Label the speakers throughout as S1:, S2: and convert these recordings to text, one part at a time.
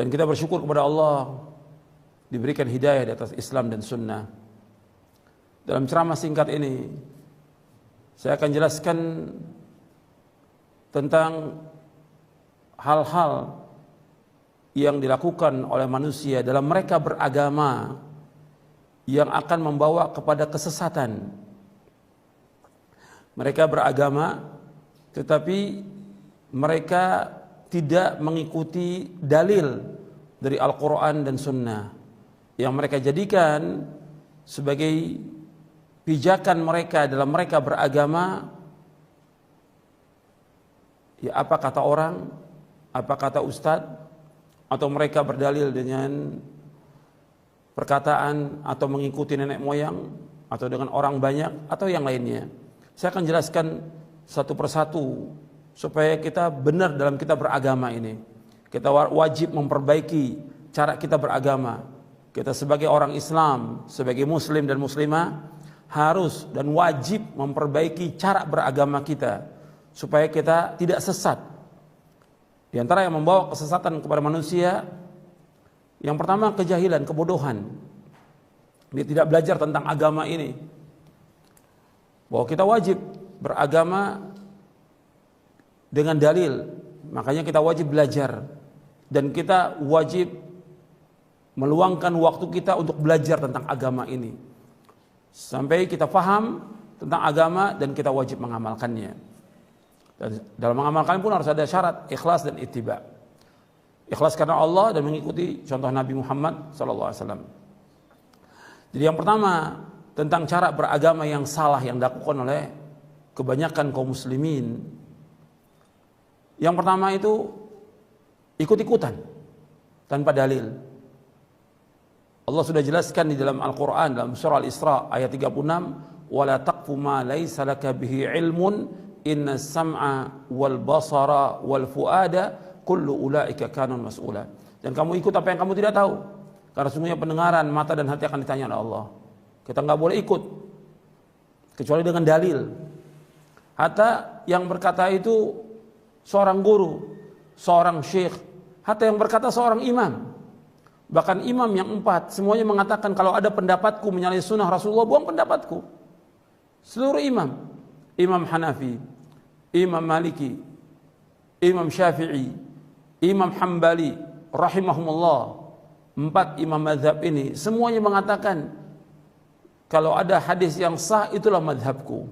S1: Dan kita bersyukur kepada Allah diberikan hidayah di atas Islam dan Sunnah. Dalam ceramah singkat ini saya akan jelaskan tentang hal-hal yang dilakukan oleh manusia dalam mereka beragama yang akan membawa kepada kesesatan. Mereka beragama tetapi mereka tidak mengikuti dalil dari Al-Quran dan Sunnah yang mereka jadikan sebagai pijakan mereka dalam mereka beragama. Ya, apa kata orang, apa kata ustadz, atau mereka berdalil dengan perkataan atau mengikuti nenek moyang atau dengan orang banyak atau yang lainnya. Saya akan jelaskan satu persatu supaya kita benar dalam kita beragama ini. Kita wajib memperbaiki cara kita beragama. Kita sebagai orang Islam, sebagai muslim dan muslimah harus dan wajib memperbaiki cara beragama kita supaya kita tidak sesat. Di antara yang membawa kesesatan kepada manusia, yang pertama kejahilan, kebodohan. Dia tidak belajar tentang agama ini. Bahwa kita wajib beragama dengan dalil, makanya kita wajib belajar dan kita wajib meluangkan waktu kita untuk belajar tentang agama ini sampai kita paham tentang agama dan kita wajib mengamalkannya. Dan dalam mengamalkan pun harus ada syarat ikhlas dan ittiba. Ikhlas karena Allah dan mengikuti contoh Nabi Muhammad SAW. Jadi yang pertama tentang cara beragama yang salah yang dilakukan oleh kebanyakan kaum muslimin. Yang pertama itu ikut-ikutan tanpa dalil. Allah sudah jelaskan di dalam Al-Quran dalam surah Al-Isra ayat 36, wala taqfu ma laysa laka bihi ilmun inna sam'a wal basara wal fuada kullu ulaika kanun mas'ula. Dan kamu ikut apa yang kamu tidak tahu, karena sungguhnya pendengaran, mata dan hati akan ditanya oleh Allah. Kita nggak boleh ikut kecuali dengan dalil. Hatta yang berkata itu seorang guru, seorang syekh, hatta yang berkata seorang imam. Bahkan imam yang 4 semuanya mengatakan kalau ada pendapatku menyalahi sunnah Rasulullah, buang pendapatku. Seluruh imam, Imam Hanafi, Imam Maliki, Imam Syafi'i, Imam Hambali rahimahumullah, 4 imam mazhab ini semuanya mengatakan kalau ada hadis yang sah itulah mazhabku.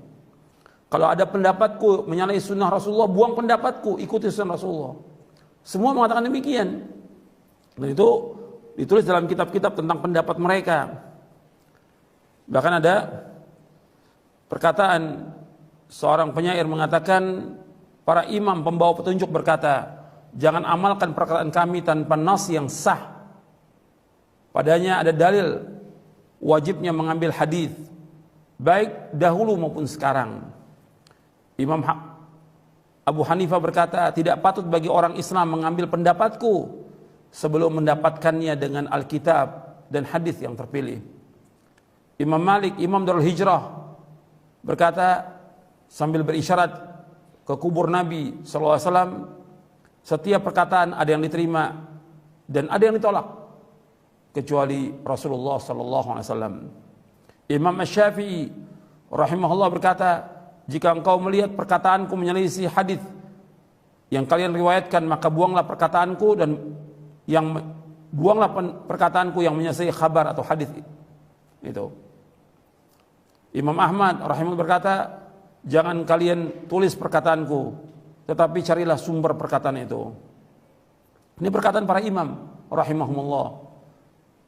S1: Kalau ada pendapatku menyalahi sunnah Rasulullah, buang pendapatku, ikuti sunnah Rasulullah. Semua mengatakan demikian. Dan itu ditulis dalam kitab-kitab tentang pendapat mereka. Bahkan ada perkataan seorang penyair mengatakan, para imam pembawa petunjuk berkata, jangan amalkan perkataan kami tanpa nas yang sah. Padanya ada dalil wajibnya mengambil hadis, baik dahulu maupun sekarang. Imam Abu Hanifah berkata, tidak patut bagi orang Islam mengambil pendapatku sebelum mendapatkannya dengan Alkitab dan hadis yang terpilih. Imam Malik, Imam Darul Hijrah berkata sambil berisyarat ke kubur Nabi SAW, setiap perkataan ada yang diterima dan ada yang ditolak kecuali Rasulullah SAW. Imam Asy-Syafi'i rahimahullah berkata, jika engkau melihat perkataanku menyelisih hadis yang kalian riwayatkan, maka buanglah perkataanku dan buanglah perkataanku yang menyelisih khabar atau hadis itu. Imam Ahmad rahimahullah berkata, jangan kalian tulis perkataanku, tetapi carilah sumber perkataan itu. Ini perkataan para imam rahimahumullah,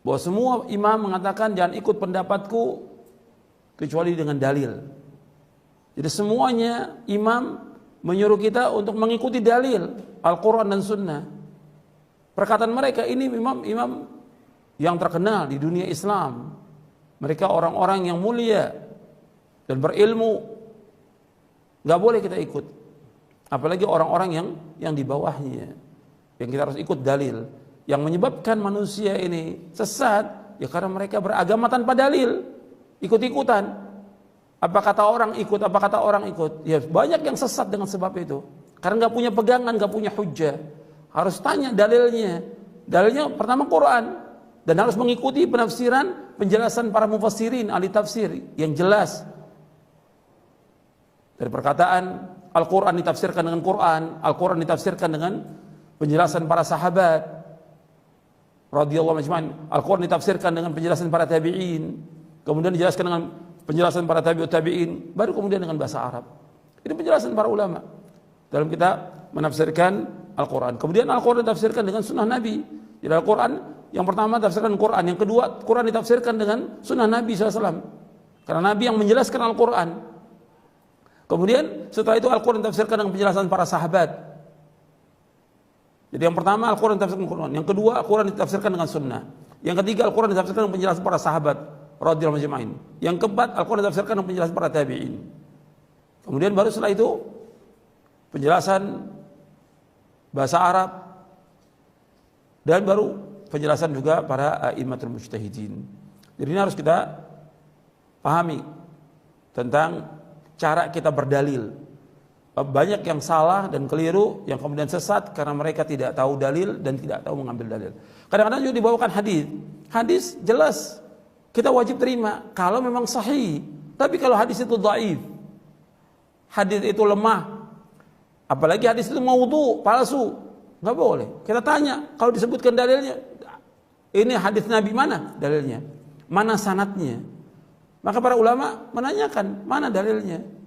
S1: bahwa semua imam mengatakan jangan ikut pendapatku kecuali dengan dalil. Jadi semuanya imam menyuruh kita untuk mengikuti dalil Al-Quran dan Sunnah. Perkataan mereka ini imam-imam yang terkenal di dunia Islam. Mereka orang-orang yang mulia dan berilmu. Gak boleh kita ikut. Apalagi orang-orang yang di bawahnya. Yang kita harus ikut dalil. Yang menyebabkan manusia ini sesat, ya karena mereka beragama tanpa dalil. Ikut-ikutan. Apa kata orang ikut, apa kata orang ikut. Ya banyak yang sesat dengan sebab itu. Karena gak punya pegangan, gak punya hujjah. Harus tanya dalilnya. Dalilnya pertama Quran, dan harus mengikuti penafsiran, penjelasan para mufassirin, ahli tafsir yang jelas. Dari perkataan Al-Quran ditafsirkan dengan Quran, Al-Quran ditafsirkan dengan penjelasan para sahabat radhiyallahu anhum, Al-Quran ditafsirkan dengan penjelasan para tabi'in, kemudian dijelaskan dengan penjelasan para tabi'in, baru kemudian dengan bahasa Arab. Ini penjelasan para ulama dalam kita menafsirkan Al-Quran. Kemudian Al-Quran ditafsirkan dengan sunnah Nabi. Jadi Al-Quran yang pertama ditafsirkan Quran, yang kedua Quran ditafsirkan dengan sunnah Nabi SAW, karena Nabi yang menjelaskan Al-Quran. Kemudian setelah itu Al-Quran ditafsirkan dengan penjelasan para sahabat. Jadi yang pertama Al-Quran ditafsirkan dengan Quran, yang kedua Al-Quran ditafsirkan dengan sunnah, yang ketiga Al-Quran ditafsirkan dengan penjelasan para sahabat radhiyallahu anhum, yang keempat Al-Quran ditafsirkan dengan penjelasan para tabi'in. Kemudian baru setelah itu penjelasan bahasa Arab, dan baru penjelasan juga para a'immatul mujtahidin. Jadi ini harus kita pahami tentang cara kita berdalil. Banyak yang salah dan keliru, yang kemudian sesat karena mereka tidak tahu dalil dan tidak tahu mengambil dalil. Kadang-kadang juga dibawakan hadis. Hadis jelas kita wajib terima kalau memang sahih. Tapi kalau hadis itu dhaif, hadis itu lemah, apalagi hadis itu maudhu, palsu, nggak boleh. Kita tanya, kalau disebutkan dalilnya, ini hadis Nabi mana dalilnya? Mana sanadnya? Maka para ulama menanyakan, mana dalilnya?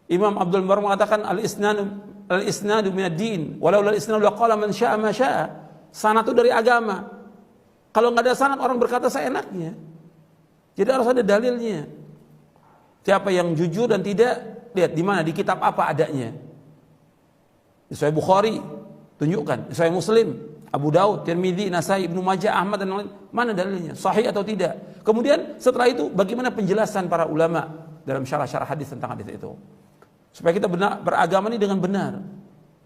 S1: Imam Abdul Mubarak mengatakan al-isnadu minad din, walau al-isnadu laqala man syaa ma syaa. Sanad itu dari agama. Kalau nggak ada sanad, orang berkata seenaknya. Jadi harus ada dalilnya. Siapa yang jujur dan tidak, lihat di mana, di kitab apa adanya. Di Sahih Bukhari tunjukkan, di Sahih Muslim, Abu Daud, Tirmidzi, Nasai, Ibnu Majah, Ahmad dan lain, mana dalilnya? Sahih atau tidak? Kemudian setelah itu bagaimana penjelasan para ulama dalam syarah-syarah hadis tentang hadis itu? Supaya kita beragama ini dengan benar.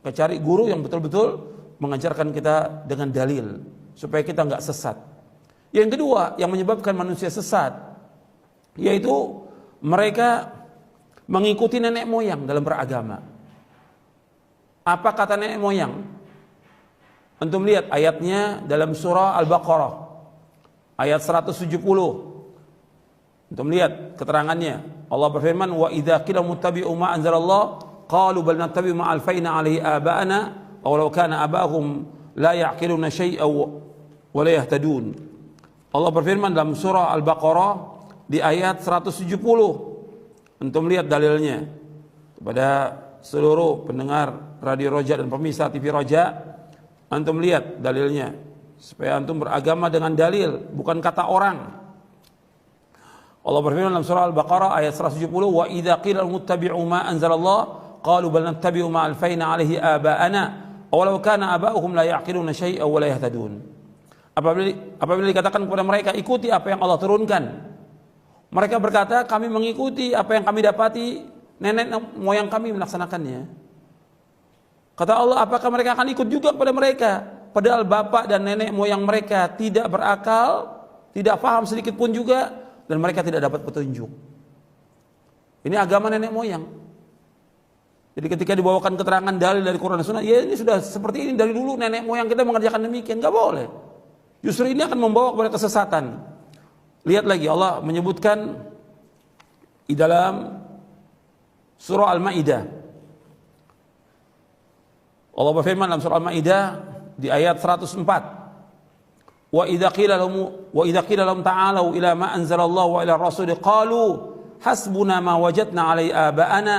S1: Kita cari guru yang betul-betul mengajarkan kita dengan dalil supaya kita nggak sesat. Yang kedua yang menyebabkan manusia sesat, yaitu mereka mengikuti nenek moyang dalam beragama. Apa kata nenek moyang? Antum lihat ayatnya dalam surah Al-Baqarah ayat 170. Antum lihat keterangannya. Allah berfirman, wa idza qila muttabi'u ma anzalallah qalu bal nattabi'u ma alfaina 'alaihi aba'ana aw law kana aba'ahum la ya'qiluna syai'an wa la yahtadun. Allah berfirman dalam surah Al-Baqarah di ayat 170. Antum lihat dalilnya. Kepada seluruh pendengar Radio Roja dan pemirsa TV Roja, antum lihat dalilnya supaya antum beragama dengan dalil, bukan kata orang. Allah berfirman dalam surah Al-Baqarah ayat 170, wa idza qila muttabi'u ma anzalallah qalu bal nattabi'u ma alfaina 'alaihi aba'ana aw law kana aba'uhum la ya'qiluna syai'an wa la yahtadun. Apabila dikatakan kepada mereka ikuti apa yang Allah turunkan, mereka berkata kami mengikuti apa yang kami dapati nenek moyang kami melaksanakannya. Kata Allah, apakah mereka akan ikut juga kepada mereka? Padahal bapak dan nenek moyang mereka tidak berakal, tidak paham sedikit pun juga, dan mereka tidak dapat petunjuk. Ini agama nenek moyang. Jadi ketika dibawakan keterangan dalil dari Quran dan Sunnah, ya ini sudah seperti ini dari dulu nenek moyang kita mengerjakan demikian, nggak boleh. Justru ini akan membawa kepada kesesatan. Lihat lagi Allah menyebutkan di dalam surah Al-Maidah. Allah berfirman dalam surah Al-Maidah di ayat 104. Wa idza qila lahum ta'alu ila ma anzalallahu wa ila rasul qalu hasbuna ma wajadna 'alaihi aba'ana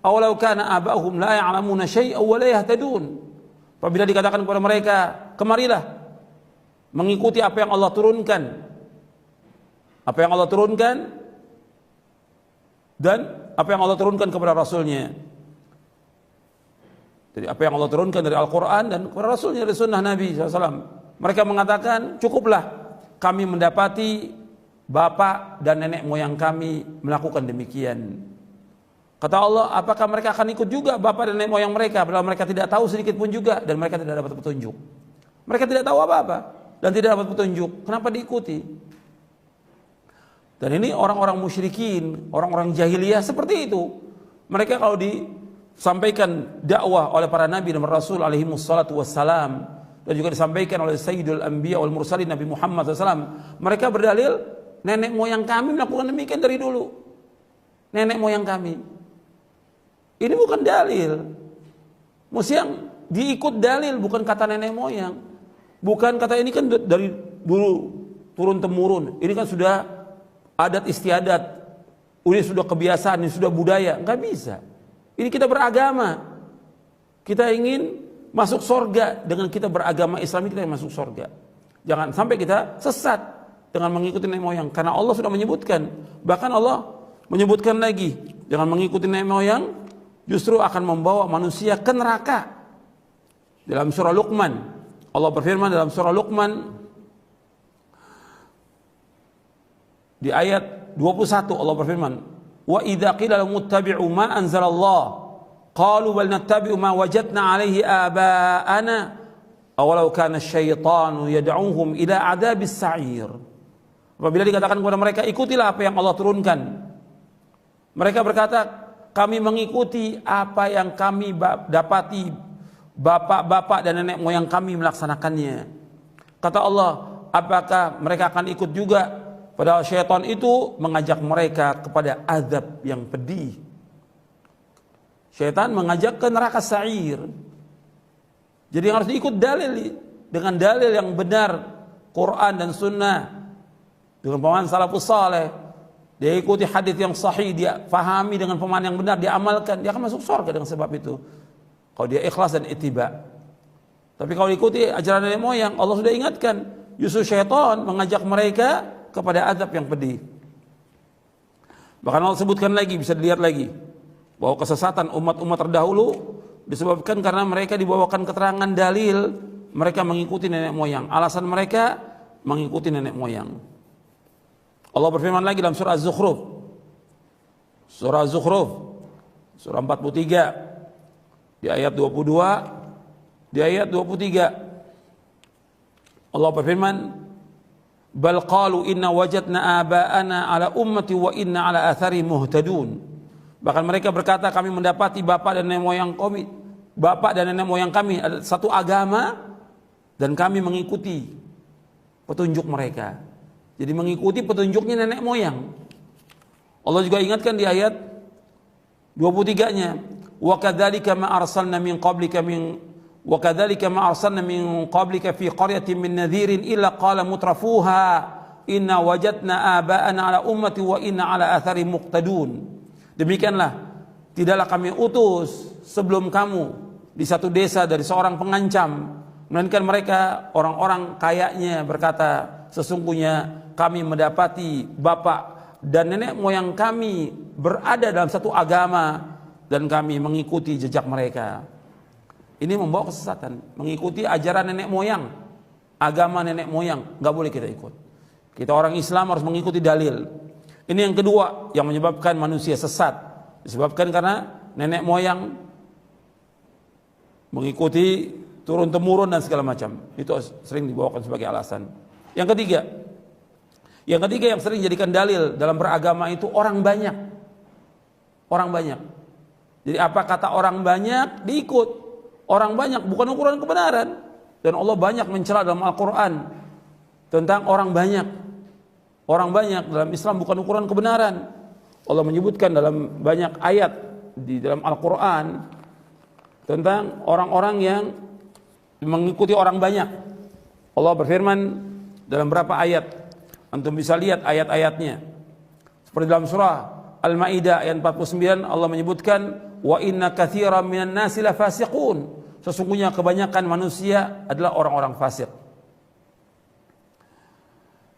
S1: aw law kana aba'uhum la ya'lamuna syai'an wa la yahtadun. Apabila dikatakan kepada mereka, kemarilah mengikuti apa yang Allah turunkan. Apa yang Allah turunkan dan apa yang Allah turunkan kepada Rasulnya. Jadi apa yang Allah turunkan dari Al-Quran dan kepada Rasulnya dari Sunnah Nabi SAW. Mereka mengatakan, cukuplah kami mendapati bapak dan nenek moyang kami melakukan demikian. Kata Allah, apakah mereka akan ikut juga bapak dan nenek moyang mereka, padahal mereka tidak tahu sedikit pun juga, dan mereka tidak dapat petunjuk. Mereka tidak tahu apa-apa dan tidak dapat petunjuk. Kenapa diikuti? Dan ini orang-orang musyrikin, orang-orang jahiliyah seperti itu. Mereka kalau disampaikan dakwah oleh para nabi dan rasul alaihi wassalatu wassalam, dan juga disampaikan oleh Sayyidul Anbiya wal Mursalin Nabi Muhammad SAW. Mereka berdalil nenek moyang kami melakukan demikian dari dulu. Nenek moyang kami. Ini bukan dalil. Mesti yang diikut dalil, bukan kata nenek moyang. Bukan kata ini kan dari dulu turun temurun. Ini kan sudah adat istiadat. Ini sudah kebiasaan, ini sudah budaya. Enggak bisa. Ini kita beragama. Kita ingin masuk surga dengan kita beragama Islam, kita yang masuk surga. Jangan sampai kita sesat dengan mengikuti nenek moyang, karena Allah sudah menyebutkan. Bahkan Allah menyebutkan lagi, jangan mengikuti nenek moyang, justru akan membawa manusia ke neraka. Dalam surah Luqman, Allah berfirman dalam surah Luqman di ayat 21, Allah berfirman, "Wa idza qila lahum ittabi'u ma anzalallah qalu bal nattabi'u ma wajadna 'alaihi aba'ana awalau kana asyaitanu yad'uhum ila 'adzabis sa'ir." Apabila dikatakan kepada mereka, ikutilah apa yang Allah turunkan, mereka berkata, kami mengikuti apa yang kami dapati bapak-bapak dan nenek moyang kami melaksanakannya. Kata Allah, apakah mereka akan ikut juga? Padahal syaitan itu mengajak mereka kepada azab yang pedih. Syaitan mengajak ke neraka sa'ir. Jadi yang harus diikut dalil, dengan dalil yang benar, Quran dan Sunnah, dengan pemahaman salafus saleh. Dia ikuti hadis yang sahih, dia fahami dengan pemahaman yang benar, dia amalkan, dia akan masuk surga dengan sebab itu. Kalau dia ikhlas dan ittiba. Tapi kalau ikuti ajaran nenek moyang, Allah sudah ingatkan, justru syaitan mengajak mereka kepada azab yang pedih. Bahkan Allah sebutkan lagi, bisa dilihat lagi, bahwa kesesatan umat-umat terdahulu disebabkan karena mereka dibawakan keterangan dalil, mereka mengikuti nenek moyang. Alasan mereka mengikuti nenek moyang. Allah berfirman lagi dalam surah Az-Zukhruf. Surah Az-Zukhruf, surah 43, di ayat 22, di ayat 23. Allah berfirman, "Bal qalu inna wajadna aba'ana ala ummati wa inna ala athari muhtadun." Bahkan mereka berkata, kami mendapati bapak dan nenek moyang kami ada satu agama dan kami mengikuti petunjuk mereka. Jadi mengikuti petunjuknya nenek moyang. Allah juga ingatkan di ayat 23-nya, "Wa kadzalika ma arsalna min qablika fi qaryatin min nadhirin illa qala mutrafuha inna wajadna aba'ana ala ummati wa inna ala athari muqtadun." Demikianlah tidaklah kami utus sebelum kamu di satu desa dari seorang pengancam, melainkan mereka orang-orang kayanya berkata, sesungguhnya kami mendapati bapak dan nenek moyang kami berada dalam satu agama dan kami mengikuti jejak mereka. Ini membawa kesesatan, mengikuti ajaran nenek moyang, agama nenek moyang, nggak boleh kita ikut. Kita orang Islam harus mengikuti dalil. Ini yang kedua yang menyebabkan manusia sesat, disebabkan karena nenek moyang mengikuti turun temurun dan segala macam. Itu sering dibawakan sebagai alasan. Yang ketiga yang sering jadikan dalil dalam beragama itu orang banyak. Orang banyak. Jadi apa kata orang banyak diikut. Orang banyak bukan ukuran kebenaran. Dan Allah banyak mencela dalam Al-Quran tentang orang banyak. Orang banyak dalam Islam bukan ukuran kebenaran. Allah menyebutkan dalam banyak ayat di dalam Al-Quran tentang orang-orang yang mengikuti orang banyak. Allah berfirman dalam berapa ayat, antum bisa lihat ayat-ayatnya. Seperti dalam surah Al-Maidah ayat 49, Allah menyebutkan, "Wa inna katsiran minan nasi lafasiqun." Sesungguhnya kebanyakan manusia adalah orang-orang fasik.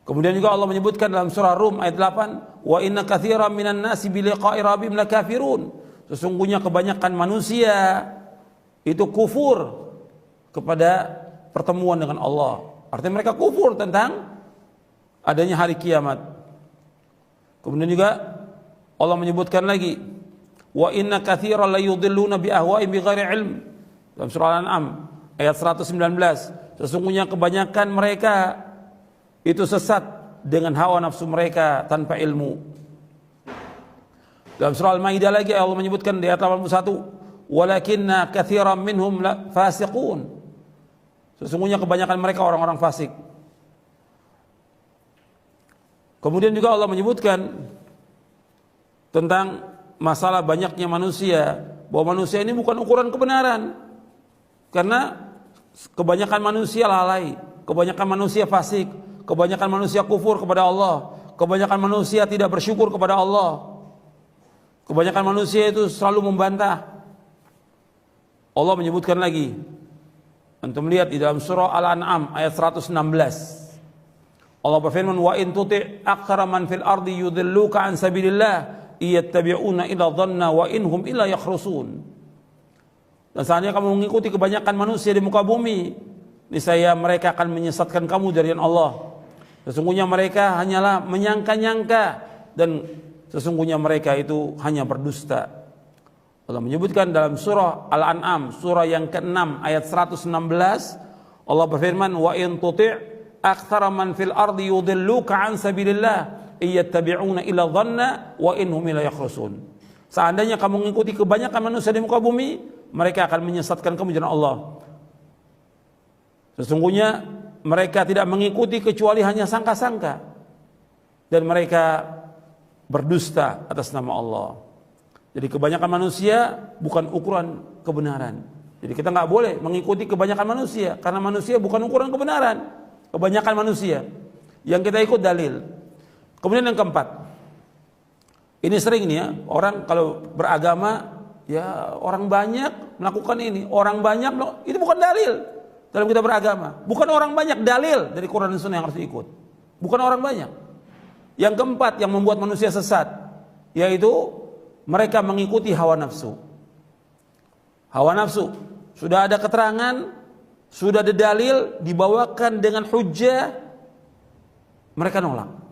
S1: Kemudian juga Allah menyebutkan dalam surah Rum ayat 8, "Wa inna katsiran minan nasi bi liqa'i rabbihim lakafirun." Sesungguhnya kebanyakan manusia itu kufur kepada pertemuan dengan Allah. Artinya mereka kufur tentang adanya hari kiamat. Kemudian juga Allah menyebutkan lagi, "Wa inna katsiran la yudhilluna bi ahwa'ihim bighairi ilm." Dalam surah Al-An'am ayat 119, sesungguhnya kebanyakan mereka itu sesat dengan hawa nafsu mereka tanpa ilmu. Dalam surah Al-Maidah lagi Allah menyebutkan di ayat 81, "Walakinna katsiran minhum fasiqun." Sesungguhnya kebanyakan mereka orang-orang fasik. Kemudian juga Allah menyebutkan tentang masalah banyaknya manusia, bahwa manusia ini bukan ukuran kebenaran. Karena kebanyakan manusia lalai, kebanyakan manusia fasik, kebanyakan manusia kufur kepada Allah, kebanyakan manusia tidak bersyukur kepada Allah, kebanyakan manusia itu selalu membantah. Allah menyebutkan lagi, antum lihat di dalam surah Al-An'am ayat 116. Allah berfirman, wa in tuti' aktsara man fil ardi yudilluka an sabilillah iyattabi'una illa dhanna wa inhum illa yakhrusun. Dan seandainya kamu mengikuti kebanyakan manusia di muka bumi, niscaya mereka akan menyesatkan kamu dari Allah. Sesungguhnya mereka hanyalah menyangka-nyangka dan sesungguhnya mereka itu hanya berdusta. Allah menyebutkan dalam surah Al-An'am, surah yang ke-6 ayat 116, Allah berfirman, wa in tuti' aktsara man fil ardi yudilluka an sabilillah iyattabi'una illa dhanna wa inhum la yakhrusun. Seandainya kamu mengikuti kebanyakan manusia di muka bumi, mereka akan menyesatkan kamu dari Allah. Sesungguhnya mereka tidak mengikuti kecuali hanya sangka-sangka, dan mereka berdusta atas nama Allah. Jadi kebanyakan manusia bukan ukuran kebenaran. Jadi kita nggak boleh mengikuti kebanyakan manusia, karena manusia bukan ukuran kebenaran. Kebanyakan manusia yang kita ikut dalil. Kemudian yang keempat, ini sering nih ya, orang kalau beragama, ya orang banyak melakukan ini, orang banyak, itu bukan dalil dalam kita beragama. Bukan orang banyak, dalil dari Quran dan Sunnah yang harus diikut. Bukan orang banyak. Yang keempat yang membuat manusia sesat, yaitu mereka mengikuti hawa nafsu. Hawa nafsu, sudah ada keterangan, sudah ada dalil, dibawakan dengan hujjah, mereka nolak.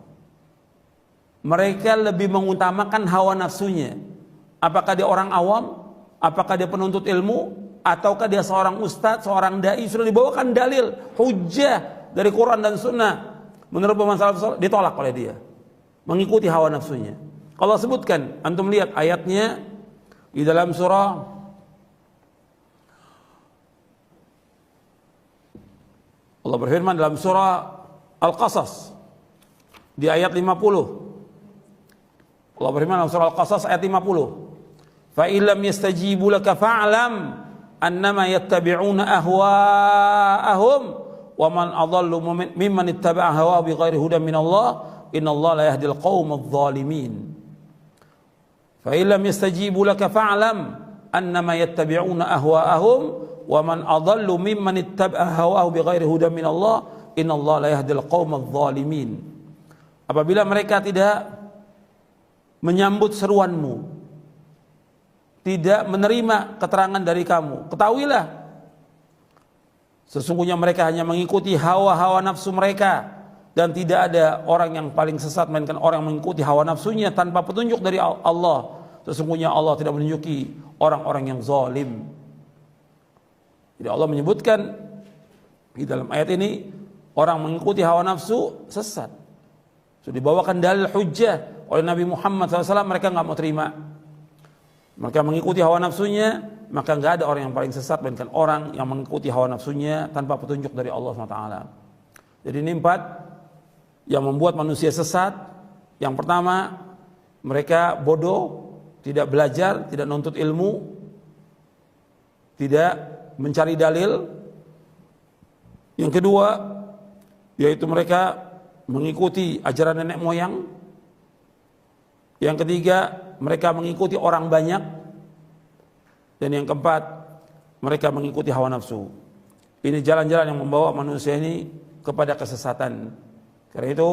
S1: Mereka lebih mengutamakan hawa nafsunya. Apakah dia orang awam, apakah dia penuntut ilmu, ataukah dia seorang ustadz, seorang dai, sudah dibawakan dalil, hujjah dari Quran dan Sunnah, menurut pemahaman salaf, ditolak oleh dia, mengikuti hawa nafsunya. Kalau sebutkan, antum lihat ayatnya di dalam surah Allah berfirman dalam surah Al-Qasas di ayat 50. Allah berfirman dalam surah Al-Qasas ayat 50. Fa illam yastajibu laka fa'lam annama yattabi'una ahwa'ahum wa man adallu mimman ittaba'a hawa bighairi hudan min Allah innallaha la yahdil qaumadh dhalimin. Fa illam yastajibu laka fa'lam annama yattabi'una ahwa'ahum wa man adallu mimman ittaba'a hawahu bighairi hudan min Allah innallaha la yahdil qaumadh dhalimin. Apabila mereka tidak menyambut seruanmu, tidak menerima keterangan dari kamu, ketahuilah sesungguhnya mereka hanya mengikuti hawa-hawa nafsu mereka, dan tidak ada orang yang paling sesat melainkan orang yang mengikuti hawa nafsunya tanpa petunjuk dari Allah. Sesungguhnya Allah tidak menunjuki orang-orang yang zalim. Jadi Allah menyebutkan di dalam ayat ini, orang mengikuti hawa nafsu sesat. Sudah dibawakan dalil hujjah oleh Nabi Muhammad SAW, mereka nggak mau terima. Mereka mengikuti hawa nafsunya, maka nggak ada orang yang paling sesat melainkan orang yang mengikuti hawa nafsunya tanpa petunjuk dari Allah SWT. Jadi ini 4 yang membuat manusia sesat. Yang pertama, mereka bodoh, tidak belajar, tidak nuntut ilmu, tidak mencari dalil. Yang kedua, yaitu mereka mengikuti ajaran nenek moyang. Yang ketiga, mereka mengikuti orang banyak. Dan yang keempat, mereka mengikuti hawa nafsu. Ini jalan-jalan yang membawa manusia ini kepada kesesatan. Karena itu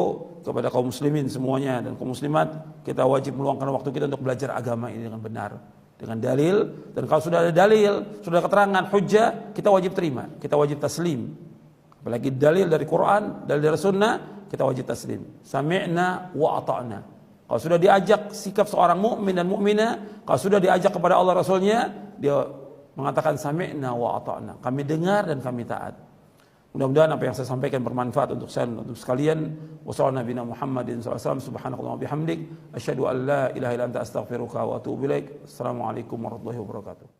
S1: kepada kaum muslimin semuanya dan kaum muslimat, kita wajib meluangkan waktu kita untuk belajar agama ini dengan benar, dengan dalil. Dan kalau sudah ada dalil, sudah keterangan hujjah, kita wajib terima, kita wajib taslim. Apalagi dalil dari Quran, dalil dari Sunnah, kita wajib taslim. Sami'na wa ata'na. Kalau sudah diajak sikap seorang mukmin dan mukminah, kalau sudah diajak kepada Allah Rasulnya, dia mengatakan sami'na wa ata'na. Kami dengar dan kami taat. Mudah-mudahan apa yang saya sampaikan bermanfaat untuk saya dan untuk sekalian. Wassalamualaikum warahmatullahi wabarakatuh. Subhanakallahumma wa bihamdik, asyhadu an la ilaha illa anta astaghfiruka wa atubu ilaik. Assalamualaikum warahmatullahi wabarakatuh.